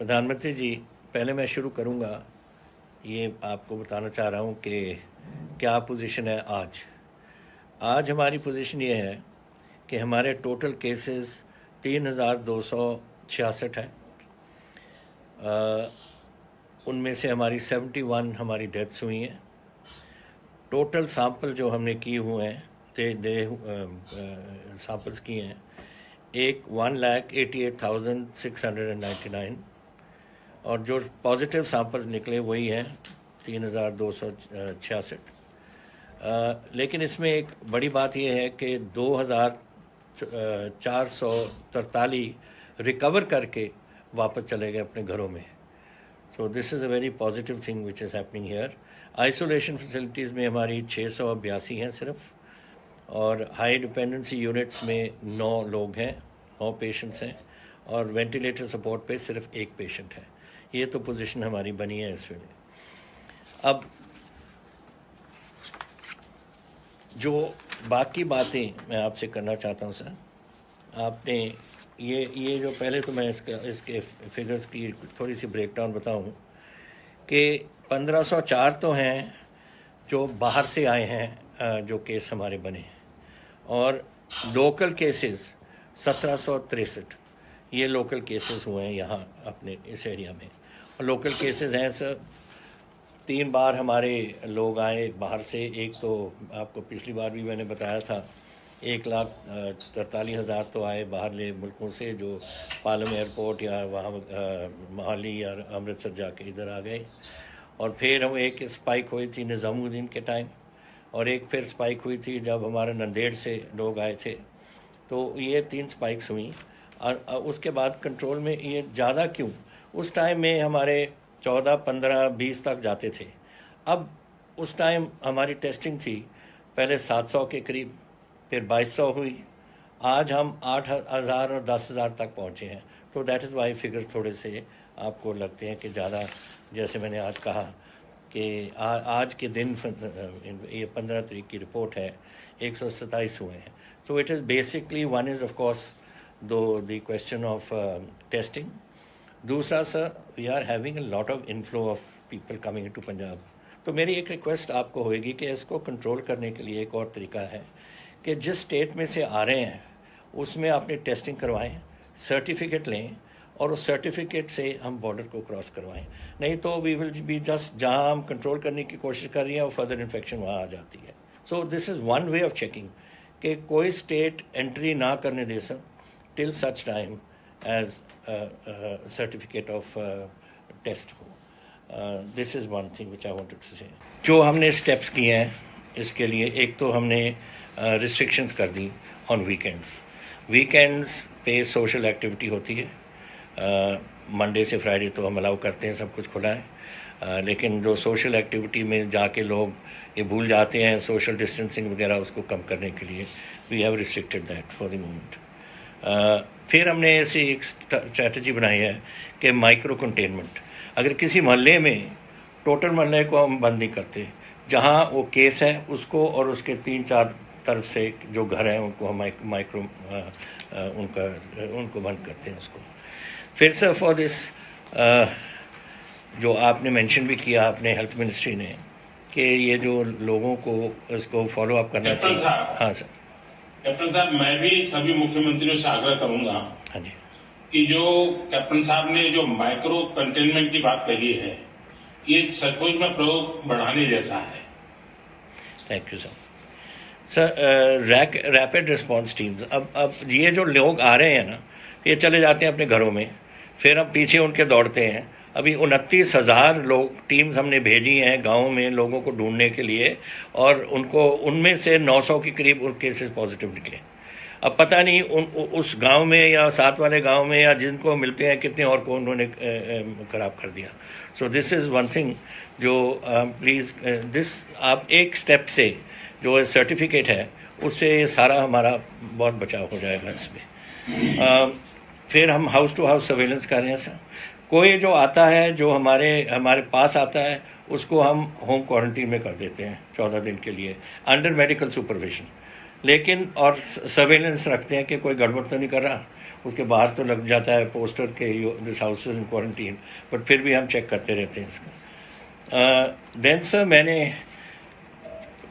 प्रधानमंत्री जी, पहले मैं शुरू करूंगा, ये आपको बताना चाह रहा हूं कि क्या पोजीशन है आज। आज हमारी पोजीशन ये है कि हमारे टोटल केसेस 3,266 हैं। उनमें से हमारी 71 हमारी डेथ्स हुई हैं। टोटल सैंपल जो हमने किए हुए हैं सैंपल्स किए हैं 1,88,699 और जो पॉजिटिव सैंपल्स निकले वही हैं 3,266। लेकिन इसमें एक बड़ी बात यह है कि 2,443 रिकवर करके वापस चले गए अपने घरों में। सो this is a very positive thing which is happening here. Isolation facilities में हमारी 682 हैं सिर्फ, और हाई डिपेंडेंसी यूनिट्स में 9 लोग हैं, 9 पेशेंट्स हैं, और वेंटिलेटर सपोर्ट पे सिर्फ 1 पेशेंट है। ये तो पोजीशन हमारी बनी है इस वेले। अब जो बाकी बातें मैं आपसे करना चाहता हूँ सर, आपने ये जो पहले तो मैं इसके फिगर्स की थोड़ी सी ब्रेकडाउन बताऊँ कि 1504 तो हैं जो बाहर से आए हैं, जो केस हमारे बने हैं, और लोकल केसेस 1763 ये लोकल केसेस हुए हैं यहाँ अपने इस एरिया में। और लोकल केसेस हैं सर, 3 बार हमारे लोग आए बाहर से। एक तो आपको पिछली बार भी मैंने बताया था, 1,43,000 तो आए बाहरले मुल्कों से, जो पालम एयरपोर्ट या वहाँ मोहाली या अमृतसर जाके इधर आ गए। और फिर हम एक स्पाइक हुई थी निज़ामुद्दीन के टाइम, और एक फिर स्पाइक हुई थी जब हमारे नंदेड़ से लोग आए थे। तो ये 3 स्पाइक्स हुई, और उसके बाद कंट्रोल में ये ज़्यादा क्यों, उस टाइम में हमारे 14, 15, 20 तक जाते थे। अब उस टाइम हमारी टेस्टिंग थी पहले 700 के करीब, फिर 2200 हुई, आज हम 8,000 और 10,000 तक पहुँचे हैं। तो दैट इज़ वाई फिगर्स थोड़े से आपको लगते हैं कि ज़्यादा, जैसे मैंने आज कहा कि आज के दिन ये 15 तारीख की रिपोर्ट है, 127 हुए हैं। So it is basically, one is of course the question of testing. दूसरा sir, we are having a lot of inflow of people coming into Punjab. तो मेरी एक रिक्वेस्ट आपको होएगी कि इसको कंट्रोल करने के लिए एक और तरीका है कि जिस स्टेट में से आ रहे हैं उसमें आपने टेस्टिंग करवाएं, सर्टिफिकेट लें, और उस सर्टिफिकेट से हम बॉर्डर को क्रॉस करवाएं। नहीं तो वी विल बी जस्ट, जहाँ हम कंट्रोल करने की कोशिश कर रही हैं और फर्दर इन्फेक्शन वहाँ आ जाती है। So this is one way of checking कि कोई स्टेट एंट्री ना करने दे sir till such time as certificate of test हो। This is one thing which I wanted to say. जो हमने स्टेप्स किए हैं इसके लिए, एक तो हमने रिस्ट्रिक्शंस कर दी ऑन वीकेंड्स पे सोशल एक्टिविटी होती है। मंडे से फ्राइडे तो हम अलाउ करते हैं, सब कुछ खुला है, लेकिन जो सोशल एक्टिविटी में जाके लोग ये भूल जाते हैं सोशल डिस्टेंसिंग वगैरह, उसको कम करने के लिए we have restricted that for the moment. फिर हमने ऐसी एक स्ट्रैटेजी बनाई है कि माइक्रो कंटेनमेंट। अगर किसी मोहल्ले में, टोटल मोहल्ले को हम बंद नहीं करते, जहाँ वो केस है उसको और उसके 3-4 तरफ से जो घर हैं उनको हम माइक्रो उनको बंद करते हैं उसको। फिर सर फॉर दिस जो आपने मेंशन भी किया अपने हेल्थ मिनिस्ट्री ने कि ये जो लोगों को इसको फॉलो अप करना चाहिए। हाँ सर। कैप्टन साहब, मैं भी सभी मुख्यमंत्रियों से आग्रह करूंगा, हाँ जी, कि जो कैप्टन साहब ने जो माइक्रो कंटेनमेंट की बात कही है, ये सचमुच में प्रयोग बढ़ाने जैसा है। Thank you sir. Sir rapid response teams, अब ये जो लोग आ रहे हैं ना, ये चले जाते हैं अपने घरों में, फिर हम पीछे उनके दौड़ते हैं। अभी 29,000 लोग टीम्स हमने भेजी हैं गाँव में लोगों को ढूंढने के लिए, और उनमें से 900 के करीब उन केसेस पॉजिटिव निकले। अब पता नहीं उस गांव में या साथ वाले गांव में या जिनको मिलते हैं कितने और को उन्होंने ख़राब कर दिया। सो दिस इज़ वन थिंग जो प्लीज़ दिस आप एक स्टेप से जो सर्टिफिकेट है उससे ये सारा हमारा बहुत बचाव हो जाएगा इसमें। फिर हम हाउस टू हाउस सर्वेलेंस कर रहे हैं सर। कोई जो आता है, जो हमारे पास आता है, उसको हम होम क्वारंटीन में कर देते हैं 14 दिन के लिए अंडर मेडिकल सुपरविजन। लेकिन और सर्वेलेंस रखते हैं कि कोई गड़बड़ तो नहीं कर रहा, उसके बाहर तो लग जाता है पोस्टर के this house is in quarantine, but फिर भी हम चेक करते रहते हैं इसका। देन सर मैंने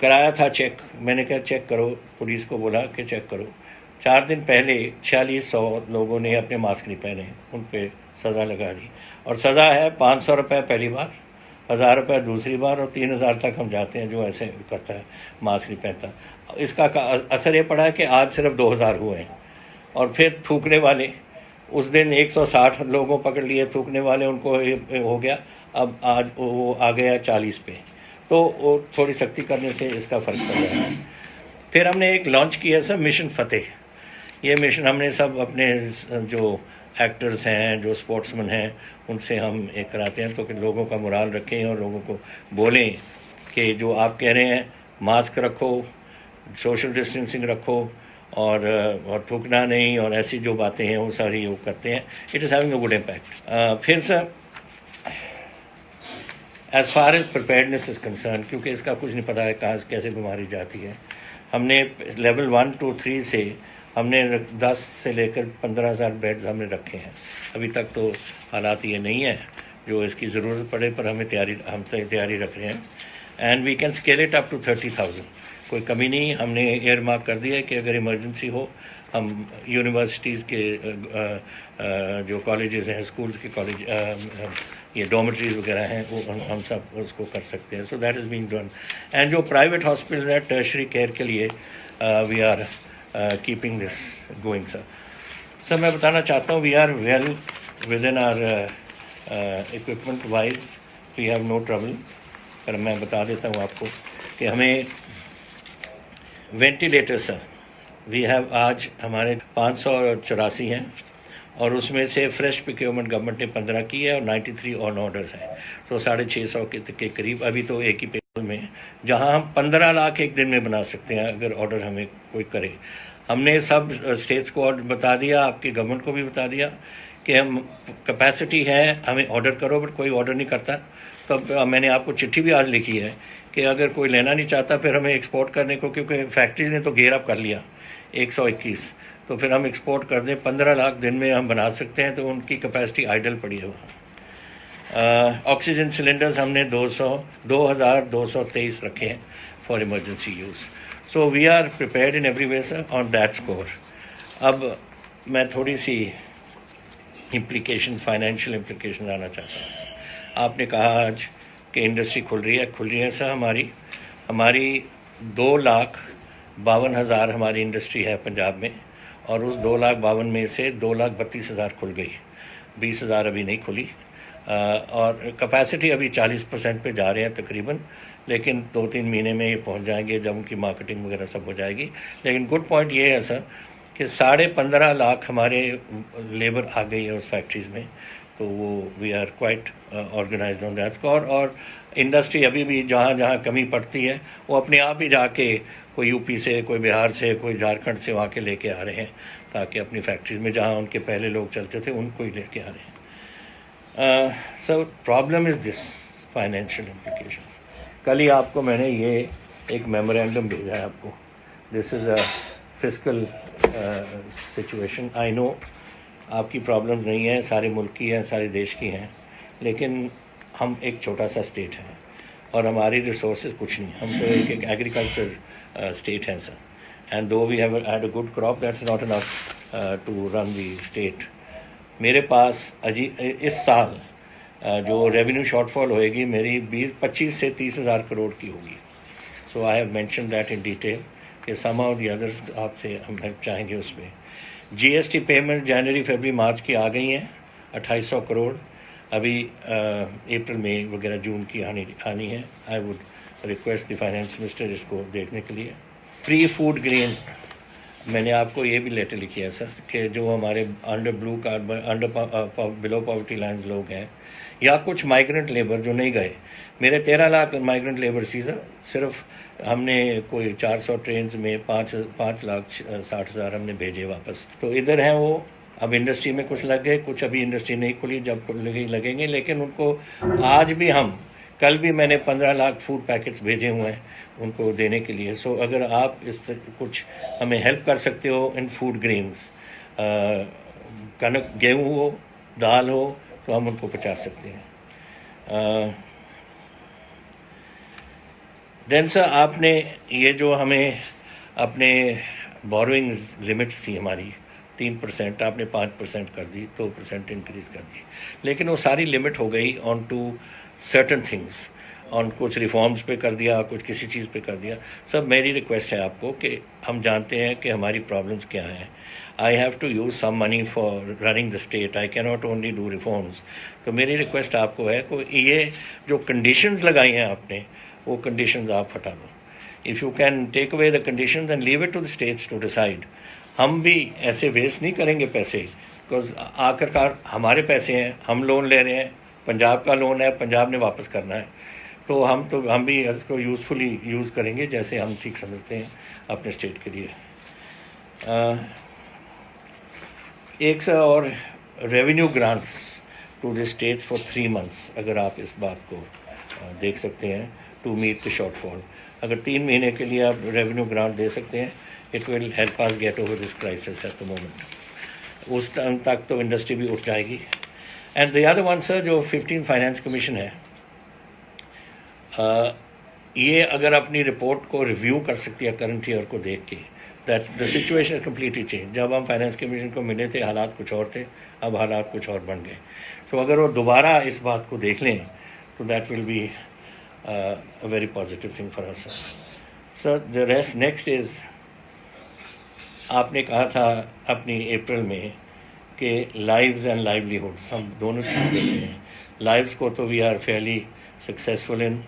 कराया था चेक, मैंने कहा चेक करो, पुलिस को बोला कि चेक करो। 4 दिन पहले 4600 लोगों ने अपने मास्क नहीं पहने, उन पे सज़ा लगा दी, और सज़ा है 500 रुपये पहली बार, 1000 रुपये दूसरी बार, और 3000 तक हम जाते हैं जो ऐसे करता है मास्क नहीं पहनता। इसका असर ये पड़ा है कि आज सिर्फ 2000 हुए हैं। और फिर थूकने वाले, उस दिन 160 लोगों पकड़ लिए थूकने वाले, उनको हो गया, अब आज वो आ गया 40 पे, तो वो थोड़ी सख्ती करने से इसका फ़र्क पड़ रहा है। फिर हमने एक लॉन्च किया सर मिशन फ़तेह। ये मिशन हमने सब अपने जो एक्टर्स हैं, जो स्पोर्ट्समैन हैं, उनसे हम एक कराते हैं, तो कि लोगों का मोराल रखें और लोगों को बोलें कि जो आप कह रहे हैं मास्क रखो, सोशल डिस्टेंसिंग रखो, और थूकना नहीं, और ऐसी जो बातें हैं वो सारी वो करते हैं। It is having a good impact. फिर sir as far as preparedness is concern, क्योंकि इसका कुछ नहीं पता है कहाँ से कैसे बीमारी जाती है। हमने लेवल 1 to 3 से हमने 10 से लेकर 15,000 बेड्स हमने रखे हैं। अभी तक तो हालात ये नहीं है जो इसकी ज़रूरत पड़े, पर हम तैयारी रख रहे हैं, and we can scale it up to 30,000। कोई कमी नहीं, हमने एयर मार्क कर दिया है कि अगर इमरजेंसी हो हम यूनिवर्सिटीज़ के जो कॉलेजेस हैं, स्कूल्स के कॉलेज, ये डॉर्मेटरीज वगैरह हैं, वो हम सब उसको कर सकते हैं। So that is being done. And जो प्राइवेट हॉस्पिटल है टर्शरी केयर के लिए we are keeping this going sir. Sir मैं बताना चाहता हूँ we are well within our equipment wise, we have no trouble. पर मैं बता देता हूँ आपको कि हमें वेंटिलेटर सर वी हैव, आज हमारे 584 हैं, और उसमें से फ्रेश प्रोक्योरमेंट गवर्नमेंट ने 15 की है, और 93 ऑन ऑर्डर्स हैं, तो 650 के करीब अभी तो एक ही पेपर में, जहां हम 15 लाख एक दिन में बना सकते हैं अगर ऑर्डर हमें कोई करे। हमने सब स्टेट्स को बता दिया, आपकी गवर्नमेंट को भी बता दिया कि हम कैपेसिटी है, हमें ऑर्डर करो, बट कोई ऑर्डर नहीं करता। तो मैंने आपको चिट्ठी भी आज लिखी है कि अगर कोई लेना नहीं चाहता फिर हमें एक्सपोर्ट करने को, क्योंकि फैक्ट्रीज ने तो गेयर अप कर लिया 121, तो फिर हम एक्सपोर्ट कर दें। 15 लाख दिन में हम बना सकते हैं, तो उनकी कैपेसिटी आइडल पड़ी है वहाँ। ऑक्सीजन सिलेंडर्स हमने 2223 रखे हैं for emergency use. So we are prepared in every way sir on that score. अब मैं थोड़ी सी फाइनेंशियल इम्प्लीकेशन आना चाहता हूँ। आपने कहा आज कि इंडस्ट्री खुल रही है सर। हमारी 2,52,000 हमारी इंडस्ट्री है पंजाब में, और उस 2,52,000 में से 2,32,000 खुल गई, 20,000 अभी नहीं खुली, और कैपेसिटी अभी 40% पे जा रहे हैं तकरीबन, लेकिन 2-3 महीने में ये पहुंच जाएंगे जब उनकी मार्केटिंग वगैरह सब हो जाएगी। लेकिन गुड पॉइंट ये है सर कि 15.5 लाख हमारे लेबर आ गई है उस फैक्ट्रीज़ में, तो वो we are quite organised on that score. और इंडस्ट्री अभी भी जहाँ जहाँ कमी पड़ती है वो अपने आप ही जाके कोई यूपी से, कोई बिहार से, कोई झारखंड से वहाँ के लेके आ रहे हैं, ताकि अपनी फैक्ट्रीज में जहाँ उनके पहले लोग चलते थे उनको ही लेके आ रहे हैं। So problem is this financial implications. कल ही आपको मैंने ये एक मेमोरेंडम भेजा है आपको। This is a fiscal situation. I know आपकी प्रॉब्लम्स नहीं है, सारे मुल्क की हैं, सारे देश की हैं, लेकिन हम एक छोटा सा स्टेट है और हमारी रिसोर्सेज कुछ नहीं। हम तो एक एग्रीकल्चर स्टेट है sir, and though we have had a good crop, that's not enough to run the state. मेरे पास इस साल जो रेवेन्यू शॉर्टफॉल होएगी मेरी 25 से 30,000 करोड़ की होगी। So I have mention that in detail कि सम ऑफ दी अदर्स आपसे हम हेल्प चाहेंगे उसमें। जीएसटी पेमेंट जनवरी, फरवरी, मार्च की आ गई हैं 2800 करोड़। अभी अप्रैल, मई वगैरह, जून की आनी है। I would request the finance minister इसको देखने के लिए। फ्री फूड ग्रेन, मैंने आपको ये भी लेटर लिखी है सर कि जो हमारे under blue card, under below poverty lines लोग हैं, या कुछ माइग्रेंट लेबर जो नहीं गए, मेरे 13 लाख माइग्रेंट लेबर थी सर। सिर्फ हमने कोई 400 ट्रेन में 5,60,000 हमने भेजे वापस। तो इधर हैं वो, अब इंडस्ट्री में कुछ लग गए, कुछ अभी इंडस्ट्री नहीं खुली, जब लगेंगे, लेकिन उनको आज भी हम कल भी मैंने 15 लाख फूड पैकेट्स भेजे हुए हैं उनको देने के लिए। सो अगर आप इस कुछ हमें हेल्प कर सकते हो इन फूड ग्रेन्स, कनक गेहूँ हो, दाल हो, तो हम उनको पहुँचा सकते हैं। देन सर, आपने ये जो हमें अपने बोरोइंग लिमिट्स थी हमारी 3%, आपने 5% कर दी, 2% इंक्रीज कर दी, लेकिन वो सारी लिमिट हो गई on to certain things, on कुछ रिफॉर्म्स पे कर दिया, कुछ किसी चीज़ पे कर दिया। सब मेरी रिक्वेस्ट है आपको कि हम जानते हैं कि हमारी प्रॉब्लम्स क्या हैं। I have to use some money for running the state, I can not only do reforms. तो मेरी रिक्वेस्ट आपको है कि ये जो कंडीशंस लगाई हैं आपने, वो कंडीशंस आप हटा दो। If you can take away the conditions and leave it to the states to decide. हम भी ऐसे वेस्ट नहीं करेंगे पैसे, बिकॉज आखिरकार हमारे पैसे हैं, हम लोन ले रहे हैं, पंजाब का लोन है, पंजाब ने वापस करना है, तो हम भी इसको यूज़फुली यूज़ करेंगे जैसे हम ठीक समझते हैं अपने स्टेट के लिए। एक सा और revenue grants to the state for 3 months, अगर आप इस बात को देख सकते हैं, टू मीट द शॉर्टफॉल। अगर 3 महीने के लिए आप रेवेन्यू ग्रांट दे सकते हैं, it will help us get over this crisis at the moment. उस टाइम तक तो इंडस्ट्री भी उठ जाएगी। And the other one sir, जो 15 फाइनेंस कमीशन है, ये अगर अपनी रिपोर्ट को रिव्यू कर सकती है करंट ईयर को देख के, that the situation completely change. जब हम फाइनेंस कमीशन को मिले थे हालात कुछ और थे, अब हालात कुछ और बन गए। तो अगर वो दोबारा इस बात को देख लें तो that will be a very positive thing for us. So the rest next is, आपने कहा था अपनी अप्रैल में कि लाइव्स एंड लाइवलीहुड्स हम दोनों चीज़ देते हैं। लाइव्स को तो we are fairly successful in,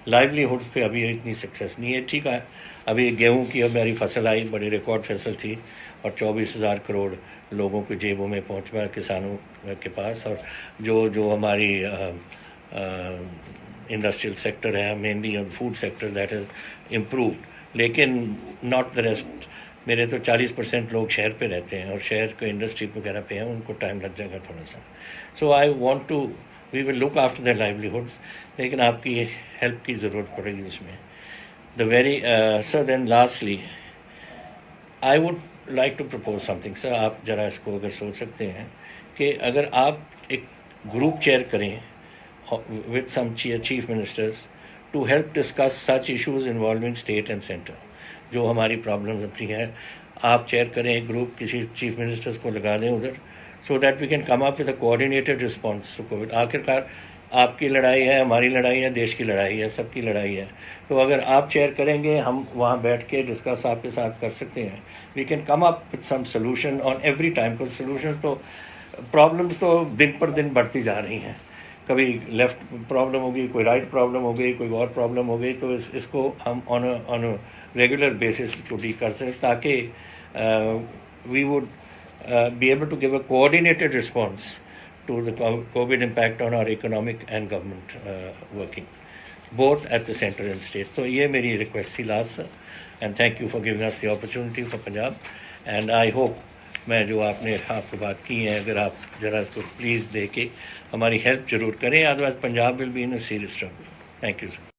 livelihoods पे अभी इतनी सक्सेस नहीं है। ठीक है, अभी गेहूं की हमारी फसल आई, बड़ी रिकॉर्ड फसल थी, और 24,000 करोड़ लोगों की जेबों में पहुँच गया, किसानों के पास। और जो हमारी इंडस्ट्रियल सेक्टर है, mainly food sector, that is improved, लेकिन नॉट द रेस्ट। मेरे तो 40% लोग शहर पे रहते हैं और शहर के इंडस्ट्री वगैरह पे हैं, उनको टाइम लग जाएगा थोड़ा सा। So I want to, we will look after the livelihoods, लेकिन आपकी हेल्प की ज़रूरत पड़ेगी उसमें। The very sir, then lastly I would like to propose something sir. आप ज़रा इसको अगर सोच सकते हैं कि अगर आप एक ग्रुप चेयर करें with some chief ministers to help discuss such issues involving state and center, जो हमारी प्रॉब्लम्स अपनी है, आप चेयर करें एक ग्रुप, किसी चीफ मिनिस्टर्स को लगा दें उधर, so that we can come up with a coordinated response to COVID. आखिरकार आपकी लड़ाई है, हमारी लड़ाई है, देश की लड़ाई है, सबकी लड़ाई है। तो अगर आप चेयर करेंगे, हम वहाँ बैठ के डिस्कस आपके साथ कर सकते हैं। We can come up with some solution on every time, because solution तो, प्रॉब्लम्स तो दिन पर दिन बढ़ती जा रही हैं। कभी लेफ्ट प्रॉब्लम होगी, कोई राइट प्रॉब्लम हो गई, कोई और प्रॉब्लम हो गई, तो इसको हम ऑन अ रेगुलर बेसिस को डील कर सकें, ताकि we would be able to give a coordinated response to the COVID impact on our economic and government working both at the centre and state. तो ये मेरी रिक्वेस्ट थी last sir, and thank you for giving us the opportunity for Punjab. And I hope, मैं जो आपने आपको बात की है, अगर आप ज़रा इसको प्लीज़ दे के हमारी हेल्प ज़रूर करें, otherwise Punjab will be in a serious trouble. Thank you sir.